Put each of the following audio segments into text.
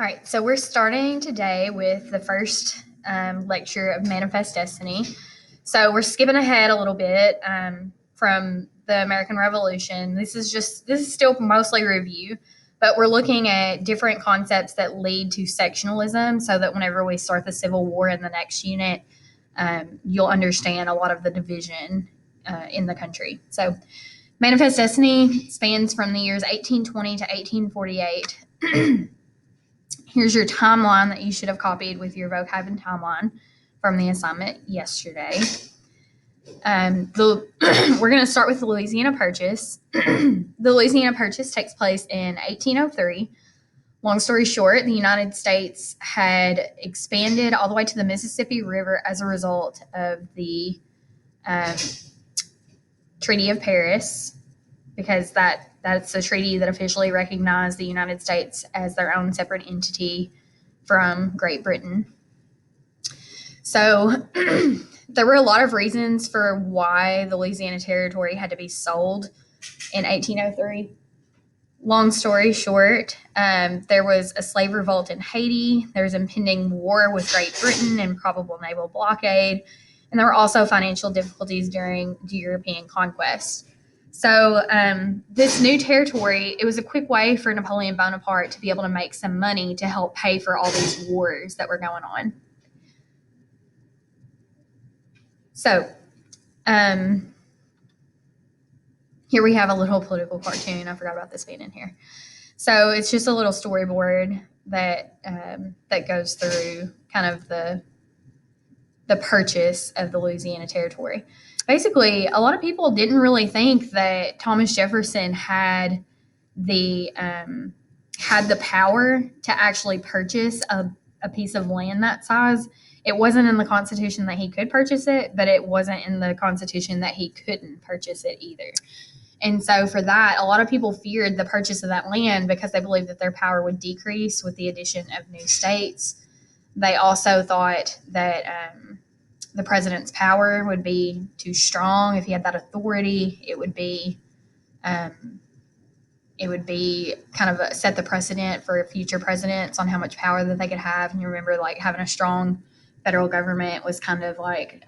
All right, so we're starting today with the first lecture of Manifest Destiny. So we're skipping ahead a little bit from the American Revolution. This is still mostly review, but we're looking at different concepts that lead to sectionalism, so that whenever we start the Civil War in the next unit, you'll understand a lot of the division in the country. So Manifest Destiny spans from the years 1820 to 1848. Here's your timeline that you should have copied with your vocab and timeline from the assignment yesterday. We're going to start with the Louisiana Purchase. The Louisiana Purchase takes place in 1803. Long story short, the United States had expanded all the way to the Mississippi River as a result of the Treaty of Paris, because that's a treaty that officially recognized the United States as their own separate entity from Great Britain. So there were a lot of reasons for why the Louisiana Territory had to be sold in 1803. Long story short, there was a slave revolt in Haiti. There was impending war with Great Britain and probable naval blockade. And there were also financial difficulties during the European conquest. So this new territory, it was a quick way for Napoleon Bonaparte to be able to make some money to help pay for all these wars that were going on. So here we have a little political cartoon. I forgot about this being in here. So it's just a little storyboard that goes through kind of the purchase of the Louisiana Territory. Basically, a lot of people didn't really think that Thomas Jefferson had the power to actually purchase a piece of land that size. It wasn't in the Constitution that he could purchase it, but it wasn't in the Constitution that he couldn't purchase it either. And so for that, a lot of people feared the purchase of that land because they believed that their power would decrease with the addition of new states. They also thought that the president's power would be too strong. If he had that authority, it would be kind of set the precedent for future presidents on how much power that they could have. And you remember, like, having a strong federal government was kind of like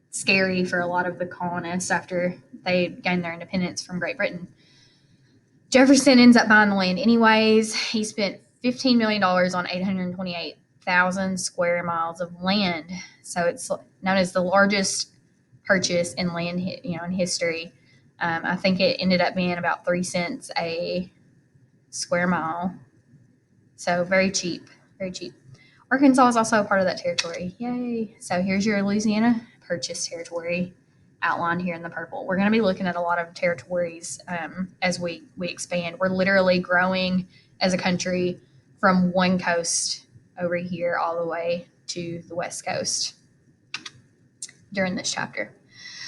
scary for a lot of the colonists after they gained their independence from Great Britain. Jefferson ends up buying the land anyways. He spent $15 million on 828,000 square miles of land. So it's known as the largest purchase in land, in history. I think it ended up being about 3 cents a square mile. So very cheap, very cheap. Arkansas is also a part of that territory. Yay. So here's your Louisiana Purchase territory outlined here in the purple. We're going to be looking at a lot of territories as we expand. We're literally growing as a country from one coast over here all the way to the West Coast during this chapter.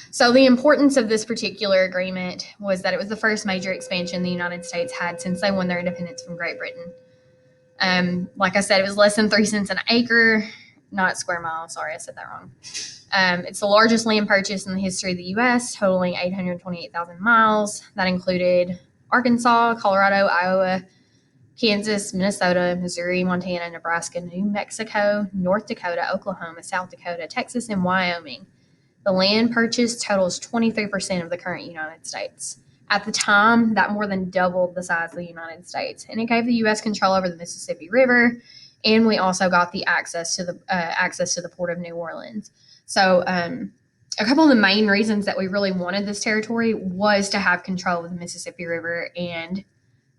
So the importance of this particular agreement was that it was the first major expansion the United States had since they won their independence from Great Britain. Like I said, it was less than 3 cents an acre, not square mile. Sorry, I said that wrong. It's the largest land purchase in the history of the U.S., totaling 828,000 miles. That included Arkansas, Colorado, Iowa, Kansas, Minnesota, Missouri, Montana, Nebraska, New Mexico, North Dakota, Oklahoma, South Dakota, Texas, and Wyoming. The land purchase totals 23% of the current United States. At the time, that more than doubled the size of the United States, and it gave the U.S. control over the Mississippi River, and we also got the access to the port of New Orleans. So a couple of the main reasons that we really wanted this territory was to have control of the Mississippi River and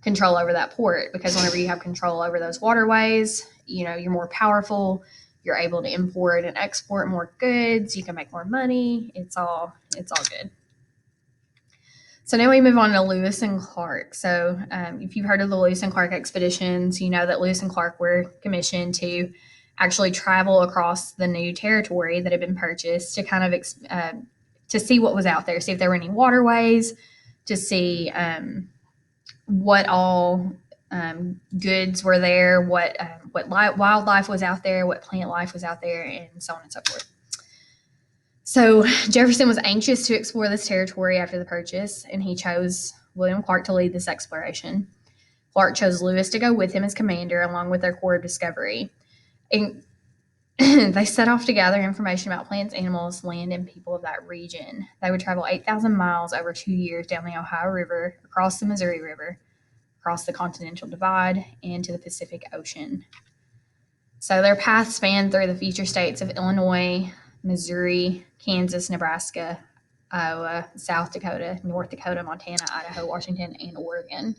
control over that port, because whenever you have control over those waterways, you're more powerful. You're able to import and export more goods. You can make more money. It's all good. So now we move on to Lewis and Clark. So if you've heard of the Lewis and Clark expeditions, you know that Lewis and Clark were commissioned to actually travel across the new territory that had been purchased to kind of to see what was out there, see if there were any waterways, to see what all goods were there, what wildlife was out there, what plant life was out there, and so on and so forth. So Jefferson was anxious to explore this territory after the purchase, and he chose William Clark to lead this exploration. Clark chose Lewis to go with him as commander, along with their Corps of Discovery. And they set off to gather information about plants, animals, land, and people of that region. They would travel 8,000 miles over 2 years down the Ohio River, across the Missouri River, across the Continental Divide, and to the Pacific Ocean. So their path spanned through the future states of Illinois, Missouri, Kansas, Nebraska, Iowa, South Dakota, North Dakota, Montana, Idaho, Washington, and Oregon.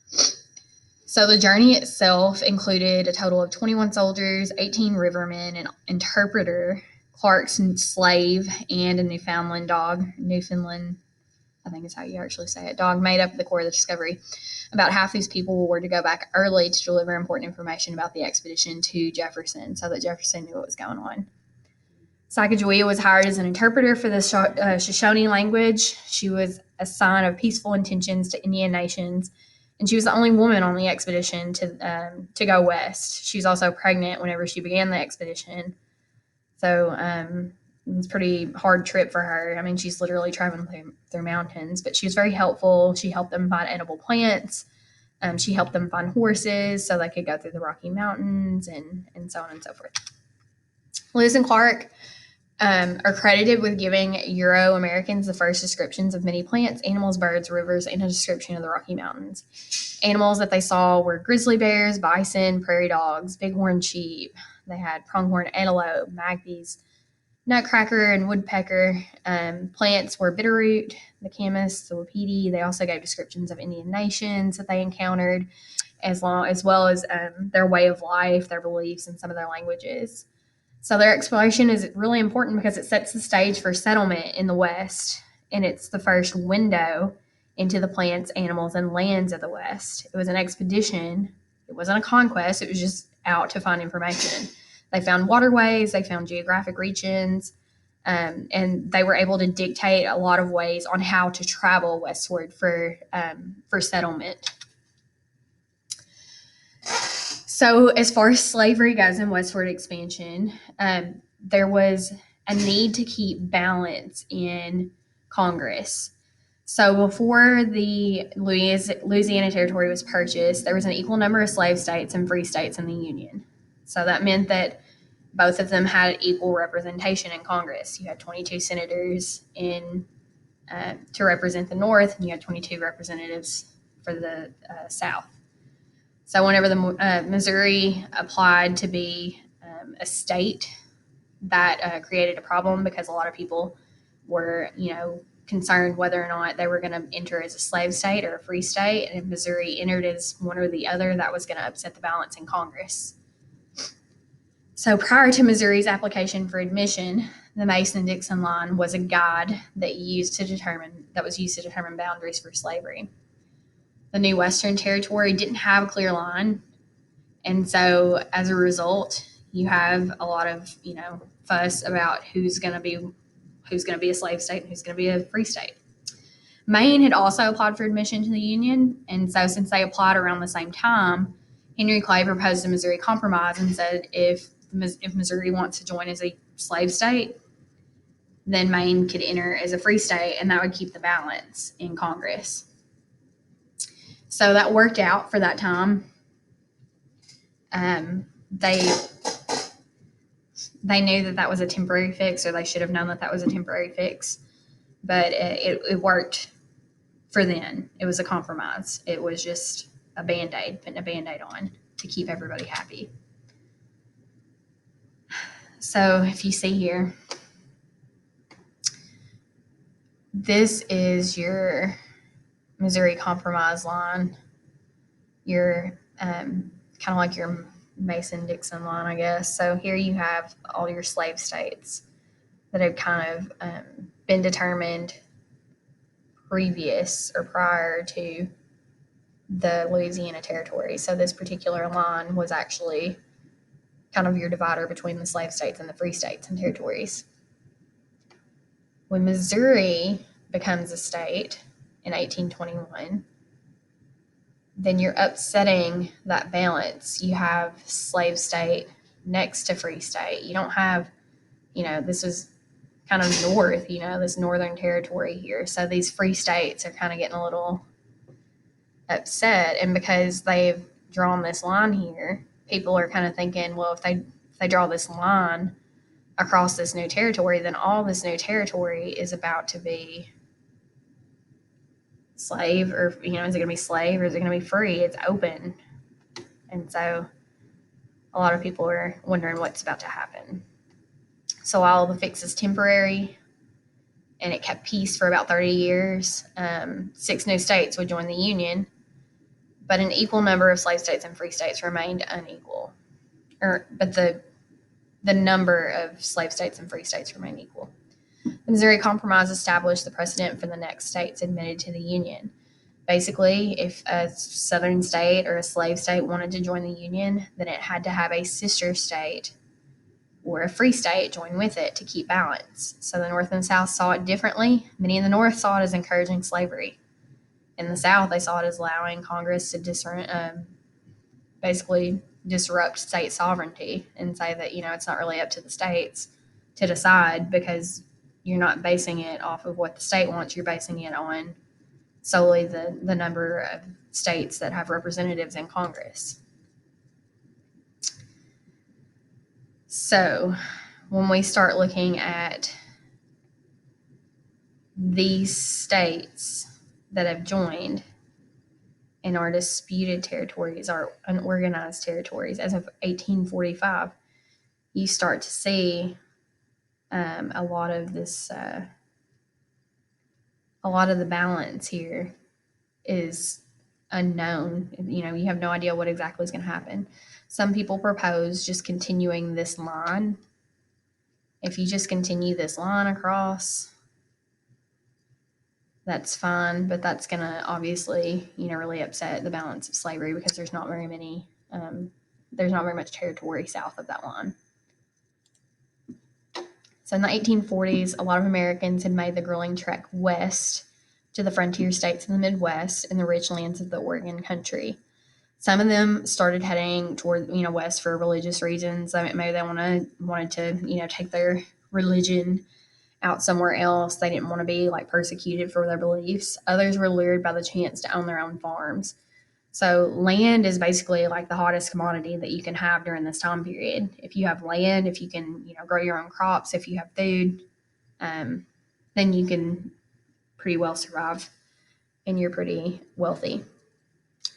So the journey itself included a total of 21 soldiers, 18 rivermen, an interpreter, Clark's slave, and a Newfoundland dog. Newfoundland, I think is how you actually say it, dog made up the Corps of the Discovery. About half these people were to go back early to deliver important information about the expedition to Jefferson so that Jefferson knew what was going on. Sacagawea was hired as an interpreter for the Shoshone language. She was a sign of peaceful intentions to Indian nations, and she was the only woman on the expedition to go west. She was also pregnant whenever she began the expedition. So it was a pretty hard trip for her. I mean, she's literally traveling through mountains, but she was very helpful. She helped them find edible plants. She helped them find horses so they could go through the Rocky Mountains and so on and so forth. Lewis and Clark are credited with giving Euro-Americans the first descriptions of many plants, animals, birds, rivers, and a description of the Rocky Mountains. Animals that they saw were grizzly bears, bison, prairie dogs, bighorn sheep. They had pronghorn antelope, magpies, nutcracker, and woodpecker. Plants were bitterroot, the camas, the wapiti. They also gave descriptions of Indian nations that they encountered, as well as their way of life, their beliefs, and some of their languages. So their exploration is really important because it sets the stage for settlement in the West, and it's the first window into the plants, animals, and lands of the West. It was an expedition. It wasn't a conquest. It was just out to find information. They found waterways. They found geographic regions, and they were able to dictate a lot of ways on how to travel westward for settlement. So as far as slavery goes in westward expansion, there was a need to keep balance in Congress. So before the Louisiana Territory was purchased, there was an equal number of slave states and free states in the Union. So that meant that both of them had equal representation in Congress. You had 22 senators to represent the North, and you had 22 representatives for the South. So whenever the Missouri applied to be a state, that created a problem because a lot of people were, concerned whether or not they were going to enter as a slave state or a free state. And if Missouri entered as one or the other, that was going to upset the balance in Congress. So prior to Missouri's application for admission, the Mason-Dixon line was a guide that was used to determine boundaries for slavery. The new Western Territory didn't have a clear line, and so as a result, you have a lot of fuss about who's going to be a slave state and who's going to be a free state. Maine had also applied for admission to the Union, and so since they applied around the same time, Henry Clay proposed a Missouri Compromise and said if Missouri wants to join as a slave state, then Maine could enter as a free state, and that would keep the balance in Congress. So that worked out for that time. They knew that was a temporary fix, or they should have known that was a temporary fix, but it worked for then. It was a compromise. It was just a Band-Aid, putting a Band-Aid on to keep everybody happy. So if you see here, this is your Missouri Compromise line, your kind of like your Mason-Dixon line, I guess. So here you have all your slave states that have kind of been determined previous or prior to the Louisiana Territory. So this particular line was actually kind of your divider between the slave states and the free states and territories. When Missouri becomes a state in 1821, then you're upsetting that balance. You have slave state next to free state. You don't have, this was kind of north, this northern territory here. So these free states are kind of getting a little upset. And because they've drawn this line here, people are kind of thinking, well, if they draw this line across this new territory, then all this new territory is about to be slave, or is it going to be slave, or is it going to be free? It's open. And so a lot of people are wondering what's about to happen. So while the fix is temporary and it kept peace for about 30 years, 6 new states would join the Union, but an equal number of slave states and free states remained unequal. But the number of slave states and free states remained equal. The Missouri Compromise established the precedent for the next states admitted to the Union. Basically, if a southern state or a slave state wanted to join the Union, then it had to have a sister state or a free state join with it to keep balance. So the North and the South saw it differently. Many in the North saw it as encouraging slavery. In the South, they saw it as allowing Congress to basically disrupt state sovereignty and say that, it's not really up to the states to decide, because you're not basing it off of what the state wants. You're basing it on solely the number of states that have representatives in Congress. So when we start looking at these states that have joined in our disputed territories, our unorganized territories, as of 1845, you start to see a lot of this, a lot of the balance here is unknown. You have no idea what exactly is going to happen. Some people propose just continuing this line. If you just continue this line across, that's fine, but that's going to obviously, really upset the balance of slavery, because there's not very much territory south of that line. So in the 1840s, a lot of Americans had made the grueling trek west to the frontier states in the Midwest and the rich lands of the Oregon country. Some of them started heading toward, west for religious reasons. Maybe they wanted to, take their religion out somewhere else. They didn't want to be persecuted for their beliefs. Others were lured by the chance to own their own farms. So land is basically the hottest commodity that you can have during this time period. If you have land, if you can, grow your own crops, if you have food, then you can pretty well survive and you're pretty wealthy.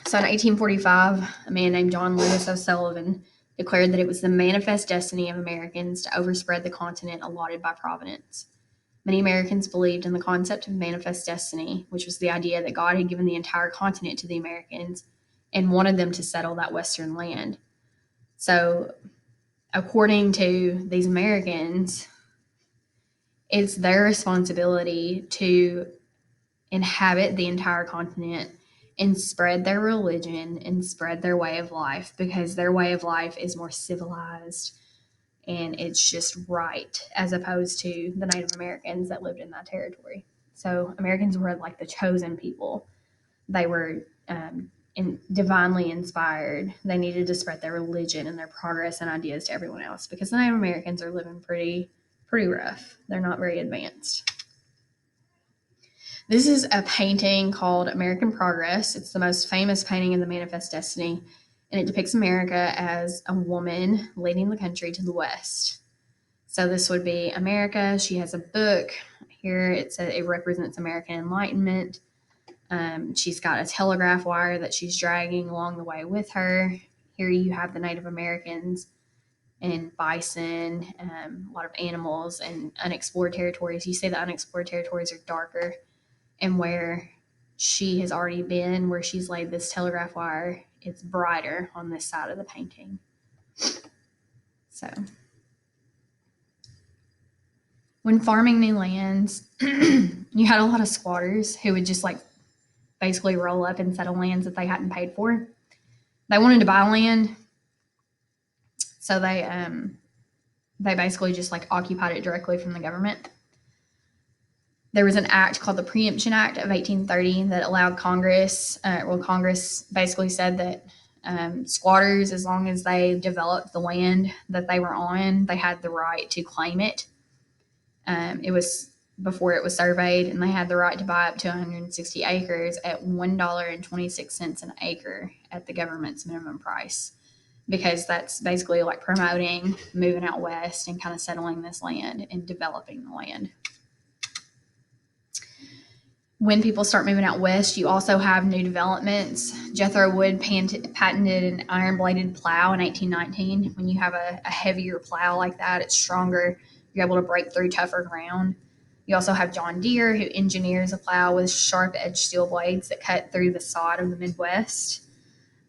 So in 1845, a man named John Lewis O'Sullivan declared that it was the manifest destiny of Americans to overspread the continent allotted by Providence. Many Americans believed in the concept of manifest destiny, which was the idea that God had given the entire continent to the Americans and wanted them to settle that western land. So, according to these Americans, it's their responsibility to inhabit the entire continent and spread their religion and spread their way of life, because their way of life is more civilized and it's just right, as opposed to the Native Americans that lived in that territory. So Americans were the chosen people. They were divinely inspired. They needed to spread their religion and their progress and ideas to everyone else, because the Native Americans are living pretty rough. They're not very advanced. This is a painting called American Progress. It's the most famous painting in the Manifest Destiny, and it depicts America as a woman leading the country to the West. So this would be America. She has a book. Here it represents American Enlightenment. She's got a telegraph wire that she's dragging along the way with her. Here you have the Native Americans and bison, a lot of animals and unexplored territories. You see the unexplored territories are darker. And where she has already been, where she's laid this telegraph wire, it's brighter on this side of the painting. So, when farming new lands, you had a lot of squatters who would just basically roll up and settle lands that they hadn't paid for. They wanted to buy land, so they basically just occupied it directly from the government. There was an act called the Preemption Act of 1830 that allowed Congress, Congress basically said that squatters, as long as they developed the land that they were on, they had the right to claim it. It was before it was surveyed, and they had the right to buy up to 160 acres at $1.26 an acre at the government's minimum price, because that's basically like promoting moving out west and kind of settling this land and developing the land. When people start moving out west, you also have new developments. Jethro Wood patented an iron-bladed plow in 1819. When you have a heavier plow like that, it's stronger. You're able to break through tougher ground. You also have John Deere, who engineers a plow with sharp-edged steel blades that cut through the sod of the Midwest.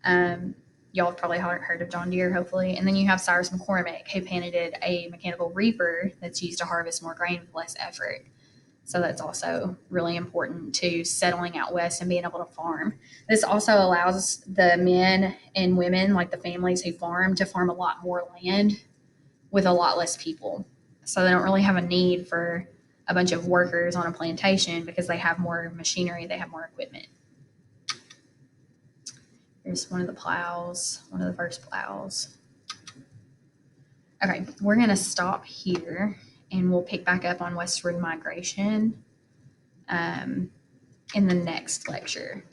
Y'all have probably heard of John Deere, hopefully. And then you have Cyrus McCormick, who patented a mechanical reaper that's used to harvest more grain with less effort. So that's also really important to settling out west and being able to farm. This also allows the men and women, like the families who farm, to farm a lot more land with a lot less people. So they don't really have a need for a bunch of workers on a plantation because they have more machinery, they have more equipment. Here's one of the plows, one of the first plows. Okay, we're going to stop here and we'll pick back up on westward migration in the next lecture.